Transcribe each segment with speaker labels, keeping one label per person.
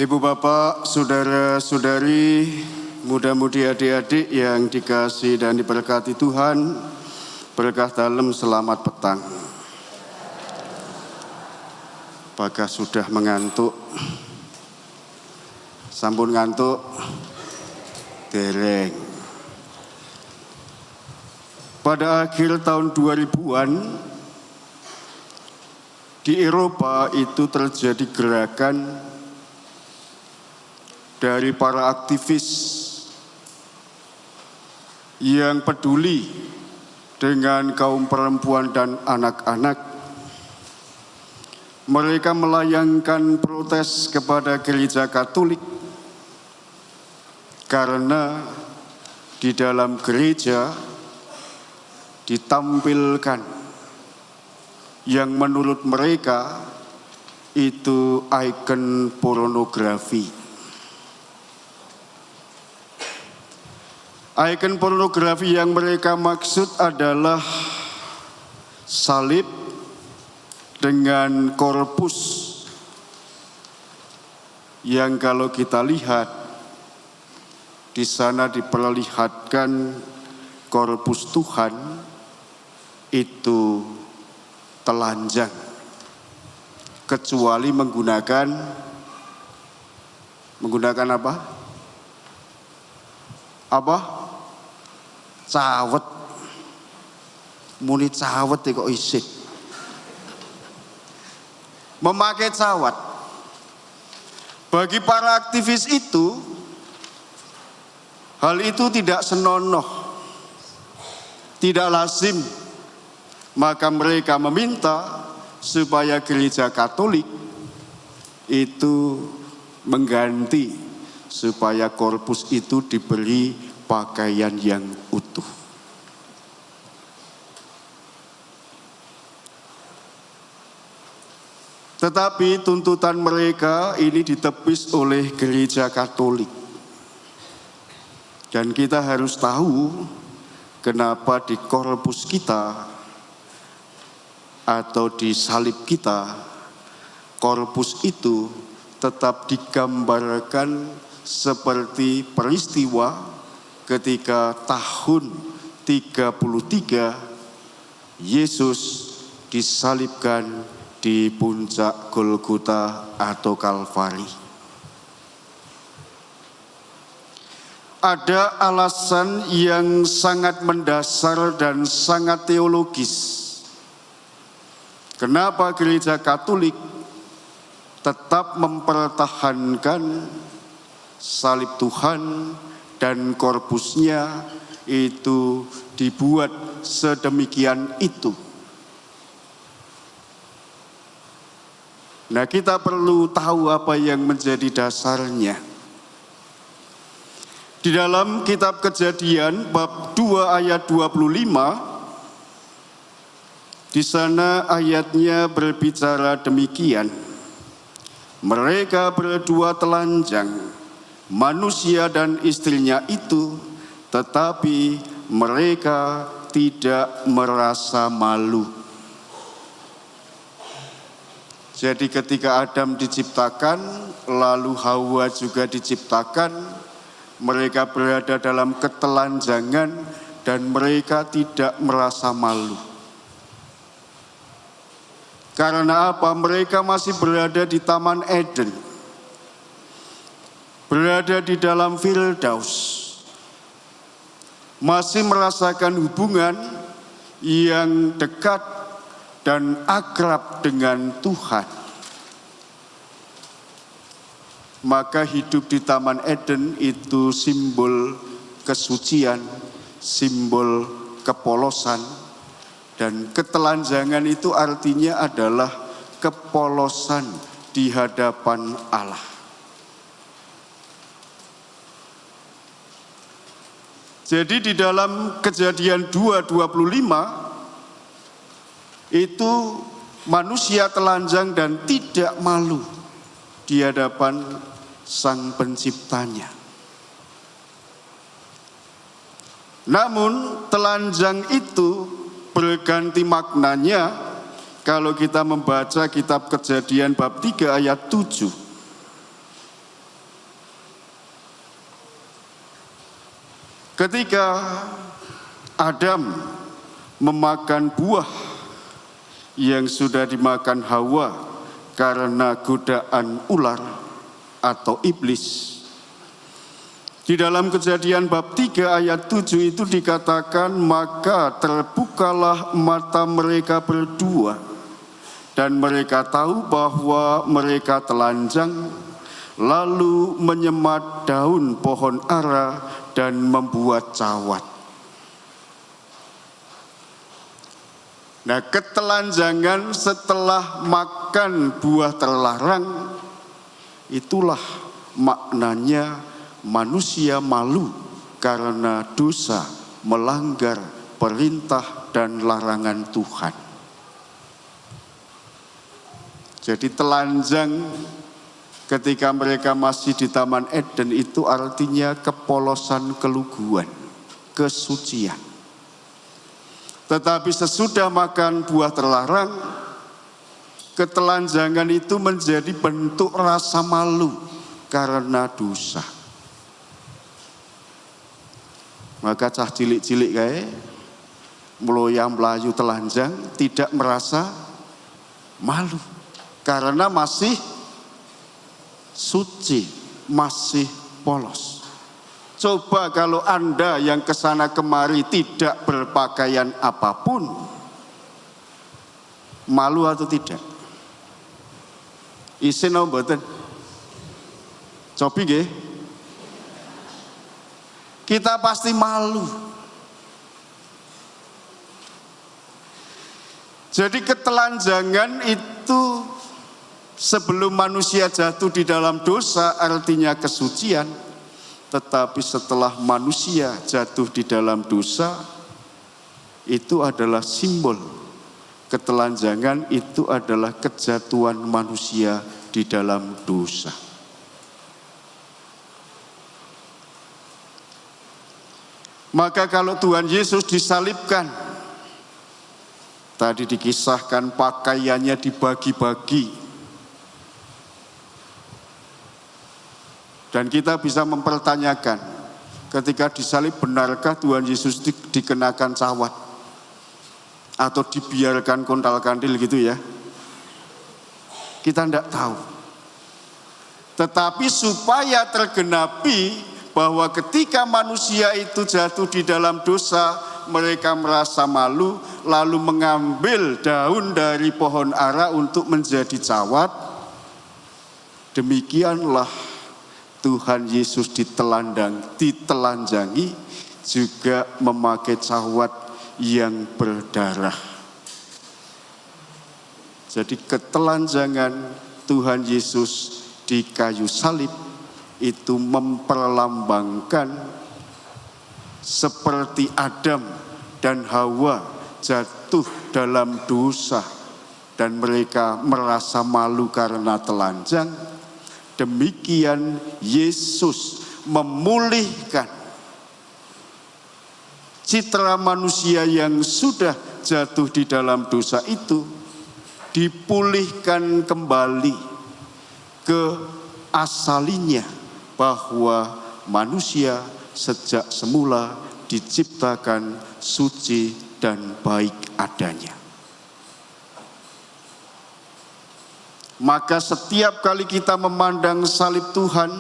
Speaker 1: Ibu bapak, saudara-saudari, muda-mudi adik-adik yang dikasihi dan diberkati Tuhan, berkah dalam selamat petang. Apakah sudah mengantuk? Sampun ngantuk? Dereng. Pada akhir tahun 2000-an, di Eropa itu terjadi gerakan dari para aktivis yang peduli dengan kaum perempuan dan anak-anak. Mereka melayangkan protes kepada Gereja Katolik karena di dalam gereja ditampilkan yang menurut mereka itu ikon pornografi. Ikon pornografi yang mereka maksud adalah salib dengan korpus yang kalau kita lihat di sana diperlihatkan korpus Tuhan itu telanjang kecuali menggunakan apa? Cawet. Muni cawet kok isih. Memakai cawat. Bagi para aktivis itu, hal itu tidak senonoh, tidak lazim. Maka mereka meminta supaya Gereja Katolik itu mengganti supaya korpus itu diberi pakaian yang utuh. Tetapi tuntutan mereka ini ditepis oleh Gereja Katolik. Dan kita harus tahu kenapa di korpus kita atau di salib kita, korpus itu tetap digambarkan seperti peristiwa ketika tahun 33 Yesus disalibkan di puncak Golgota atau Kalvari. Ada alasan yang sangat mendasar dan sangat teologis. Kenapa Gereja Katolik tetap mempertahankan salib Tuhan dan korpusnya itu dibuat sedemikian itu. Nah, kita perlu tahu apa yang menjadi dasarnya. Di dalam kitab Kejadian bab 2 ayat 25, di sana ayatnya berbicara demikian. Mereka berdua telanjang, manusia dan istrinya itu, tetapi mereka tidak merasa malu. Jadi ketika Adam diciptakan, lalu Hawa juga diciptakan, mereka berada dalam ketelanjangan dan mereka tidak merasa malu. Karena apa? Mereka masih berada di Taman Eden, berada di dalam Firdaus, masih merasakan hubungan yang dekat dan akrab dengan Tuhan. Maka hidup di Taman Eden itu simbol kesucian, simbol kepolosan, dan ketelanjangan itu artinya adalah kepolosan di hadapan Allah. Jadi di dalam Kejadian 2:25 itu manusia telanjang dan tidak malu di hadapan Sang Penciptanya. Namun telanjang itu berganti maknanya kalau kita membaca kitab Kejadian bab 3 ayat 7. Ketika Adam memakan buah yang sudah dimakan Hawa karena godaan ular atau iblis. Di dalam Kejadian bab 3 ayat 7 itu dikatakan, maka terbukalah mata mereka berdua dan mereka tahu bahwa mereka telanjang, lalu menyemat daun pohon ara dan membuat cawat. Nah, ketelanjangan setelah makan buah terlarang, itulah maknanya manusia malu karena dosa, melanggar perintah dan larangan Tuhan. Jadi telanjang ketika mereka masih di Taman Eden itu artinya kepolosan, keluguan, kesucian. Tetapi sesudah makan buah terlarang, ketelanjangan itu menjadi bentuk rasa malu karena dosa. Maka cah cilik-cilik kayak meloyang melayu telanjang tidak merasa malu karena masih suci, masih polos. Coba kalau Anda yang kesana kemari tidak berpakaian apapun, malu atau tidak? Isin atau mboten? Cobi nggih. Kita pasti malu. Jadi ketelanjangan itu sebelum manusia jatuh di dalam dosa artinya kesucian. Tetapi setelah manusia jatuh di dalam dosa, itu adalah simbol. Ketelanjangan itu adalah kejatuhan manusia di dalam dosa. Maka kalau Tuhan Yesus disalibkan, tadi dikisahkan pakaiannya dibagi-bagi. Dan kita bisa mempertanyakan, ketika disalib benarkah Tuhan Yesus dikenakan cawat? Atau dibiarkan kontal-kantil gitu ya? Kita tidak tahu. Tetapi supaya tergenapi bahwa ketika manusia itu jatuh di dalam dosa, mereka merasa malu, lalu mengambil daun dari pohon ara untuk menjadi cawat. Demikianlah Tuhan Yesus ditelanjangi juga memakai cawat yang berdarah. Jadi ketelanjangan Tuhan Yesus di kayu salib itu memperlambangkan seperti Adam dan Hawa jatuh dalam dosa dan mereka merasa malu karena telanjang. Demikian Yesus memulihkan citra manusia yang sudah jatuh di dalam dosa itu, dipulihkan kembali ke asalinya, bahwa manusia sejak semula diciptakan suci dan baik adanya. Maka setiap kali kita memandang salib Tuhan,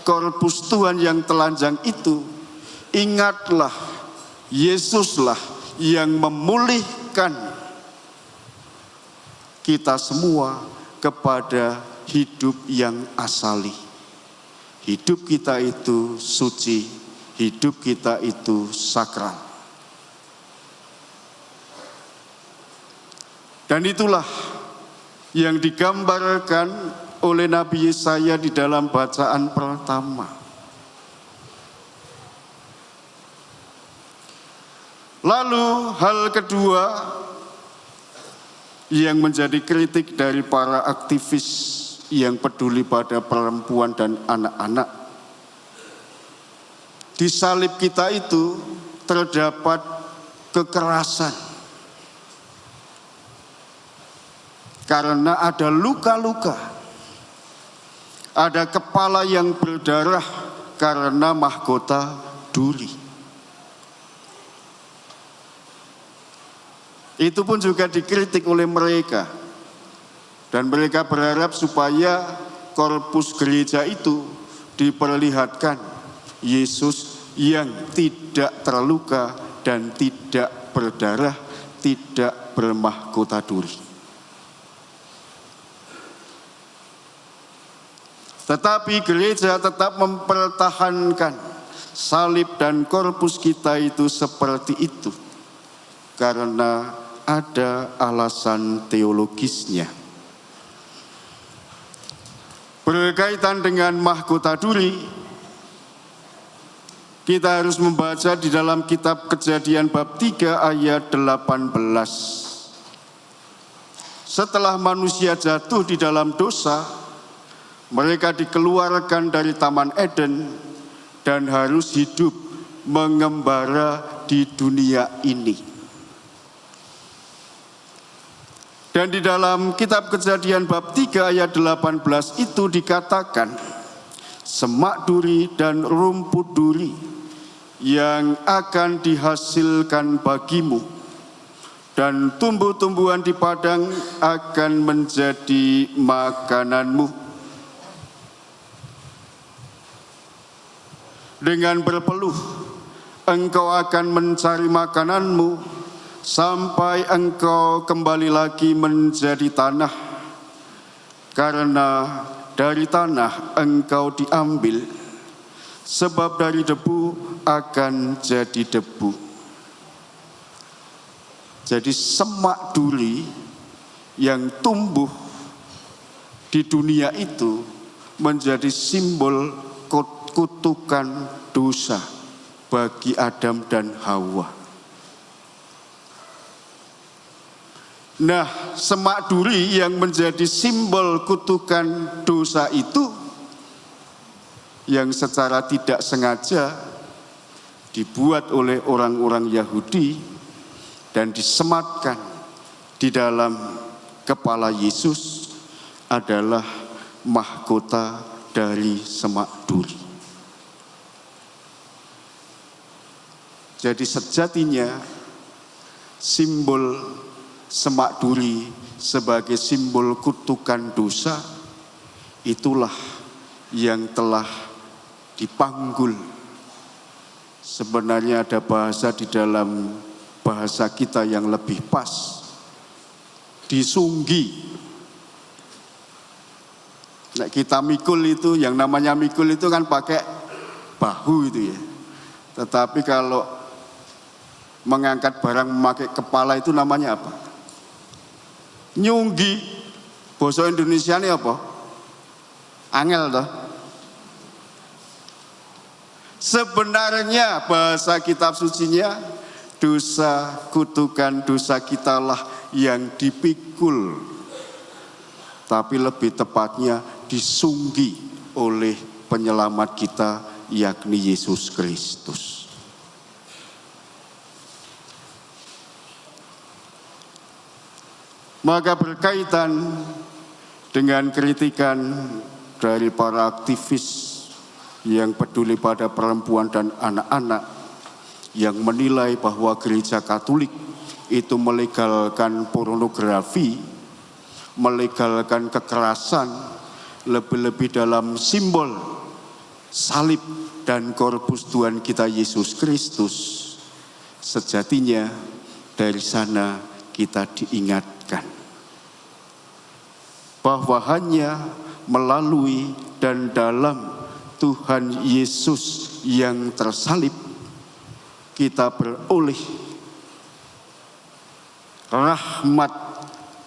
Speaker 1: korpus Tuhan yang telanjang itu, ingatlah Yesuslah yang memulihkan kita semua kepada hidup yang asali. Hidup kita itu suci, hidup kita itu sakral. Dan itulah yang digambarkan oleh Nabi Yesaya di dalam bacaan pertama. Lalu hal kedua yang menjadi kritik dari para aktivis yang peduli pada perempuan dan anak-anak. Di salib kita itu terdapat kekerasan. Karena ada luka-luka, ada kepala yang berdarah karena mahkota duri. Itu pun juga dikritik oleh mereka. Dan mereka berharap supaya korpus gereja itu diperlihatkan Yesus yang tidak terluka dan tidak berdarah, tidak bermahkota duri. Tetapi gereja tetap mempertahankan salib dan korpus kita itu seperti itu, karena ada alasan teologisnya. Berkaitan dengan mahkota duri, kita harus membaca di dalam kitab Kejadian bab 3 ayat 18. Setelah manusia jatuh di dalam dosa, mereka dikeluarkan dari Taman Eden dan harus hidup mengembara di dunia ini. Dan di dalam kitab Kejadian bab 3 ayat 18 itu dikatakan, semak duri dan rumput duri yang akan dihasilkan bagimu, dan tumbuh-tumbuhan di padang akan menjadi makananmu. Dengan berpeluh engkau akan mencari makananmu sampai engkau kembali lagi menjadi tanah, karena dari tanah engkau diambil, sebab dari debu akan jadi debu. Jadi semak duri yang tumbuh di dunia itu menjadi simbol kutukan dosa bagi Adam dan Hawa. Nah, semak duri yang menjadi simbol kutukan dosa itu, yang secara tidak sengaja dibuat oleh orang-orang Yahudi dan disematkan di dalam kepala Yesus, adalah mahkota dari semak duri. Jadi sejatinya simbol semak duri sebagai simbol kutukan dosa itulah yang telah dipanggul. Sebenarnya ada bahasa di dalam bahasa kita yang lebih pas, disunggi. Nah, kita mikul itu, yang namanya mikul itu kan pakai bahu itu ya. Tetapi kalau mengangkat barang memakai kepala itu namanya apa? Nyunggi. Bahasa Indonesia ini apa? Angel toh. Sebenarnya bahasa kitab sucinya, dosa kutukan dosa kitalah yang dipikul, tapi lebih tepatnya disunggi oleh penyelamat kita, yakni Yesus Kristus. Maka berkaitan dengan kritikan dari para aktivis yang peduli pada perempuan dan anak-anak, yang menilai bahwa gereja Katolik itu melegalkan pornografi, melegalkan kekerasan, lebih-lebih dalam simbol salib dan korpus Tuhan kita Yesus Kristus. Sejatinya dari sana kita diingatkan bahwa hanya melalui dan dalam Tuhan Yesus yang tersalib kita beroleh rahmat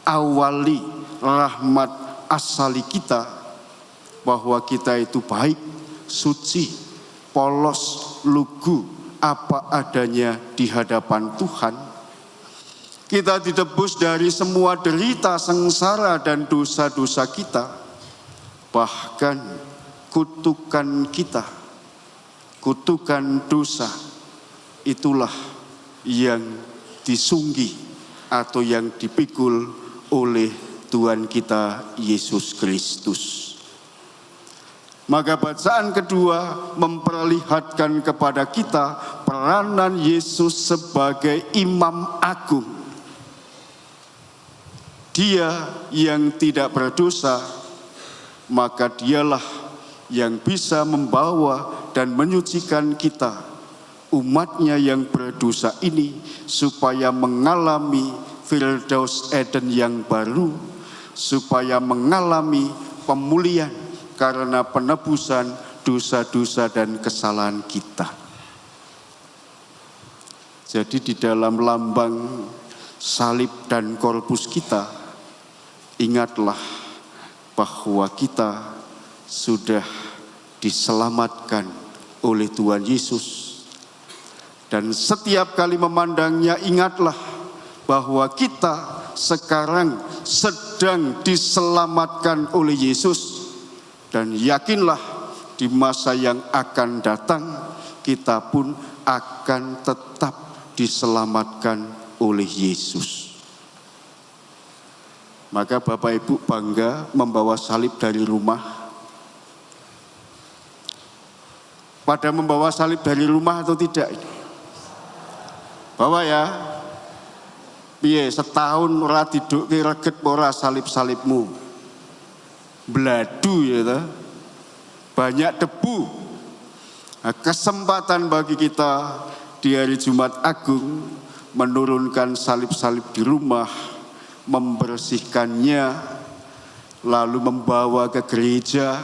Speaker 1: awali, rahmat asali kita, bahwa kita itu baik, suci, polos, lugu, apa adanya di hadapan Tuhan. Kita ditebus dari semua derita, sengsara, dan dosa-dosa kita. Bahkan kutukan kita, kutukan dosa, itulah yang disunggi atau yang dipikul oleh Tuhan kita Yesus Kristus. Maka bacaan kedua memperlihatkan kepada kita peranan Yesus sebagai imam agung. Dia yang tidak berdosa, maka dialah yang bisa membawa dan menyucikan kita, umatnya yang berdosa ini, supaya mengalami Firdaus Eden yang baru, supaya mengalami pemulihan karena penebusan dosa-dosa dan kesalahan kita. Jadi di dalam lambang salib dan korpus kita, ingatlah bahwa kita sudah diselamatkan oleh Tuhan Yesus. Dan setiap kali memandangnya, ingatlah bahwa kita sekarang sedang diselamatkan oleh Yesus. Dan yakinlah di masa yang akan datang kita pun akan tetap diselamatkan oleh Yesus. Maka Bapak Ibu bangga membawa salib dari rumah. Pada membawa salib dari rumah atau tidak? Bawa ya. Piye setahun ora didukke reget ora salib-salibmu. Bladu ya ta. Banyak debu. Nah, kesempatan bagi kita di hari Jumat Agung menurunkan salib-salib di rumah, membersihkannya, lalu membawa ke gereja,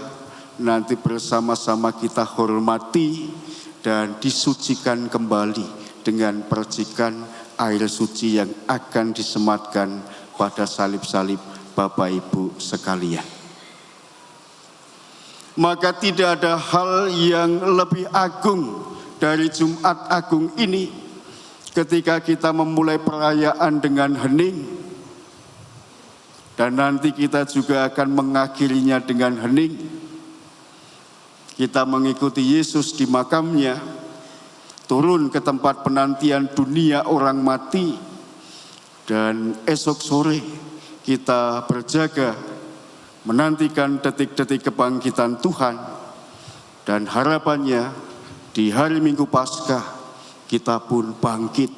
Speaker 1: nanti bersama-sama kita hormati dan disucikan kembali dengan percikan air suci yang akan disematkan pada salib-salib Bapak Ibu sekalian. Maka tidak ada hal yang lebih agung dari Jumat Agung ini ketika kita memulai perayaan dengan hening, dan nanti kita juga akan mengakhirinya dengan hening. Kita mengikuti Yesus di makamnya, turun ke tempat penantian dunia orang mati, dan esok sore kita berjaga menantikan detik-detik kebangkitan Tuhan. Dan harapannya di hari Minggu Paskah kita pun bangkit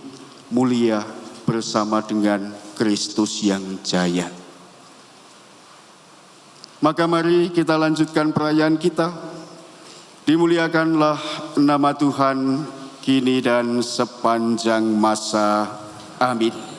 Speaker 1: mulia bersama dengan Kristus yang jaya. Maka mari kita lanjutkan perayaan kita. Dimuliakanlah nama Tuhan kini dan sepanjang masa. Amin.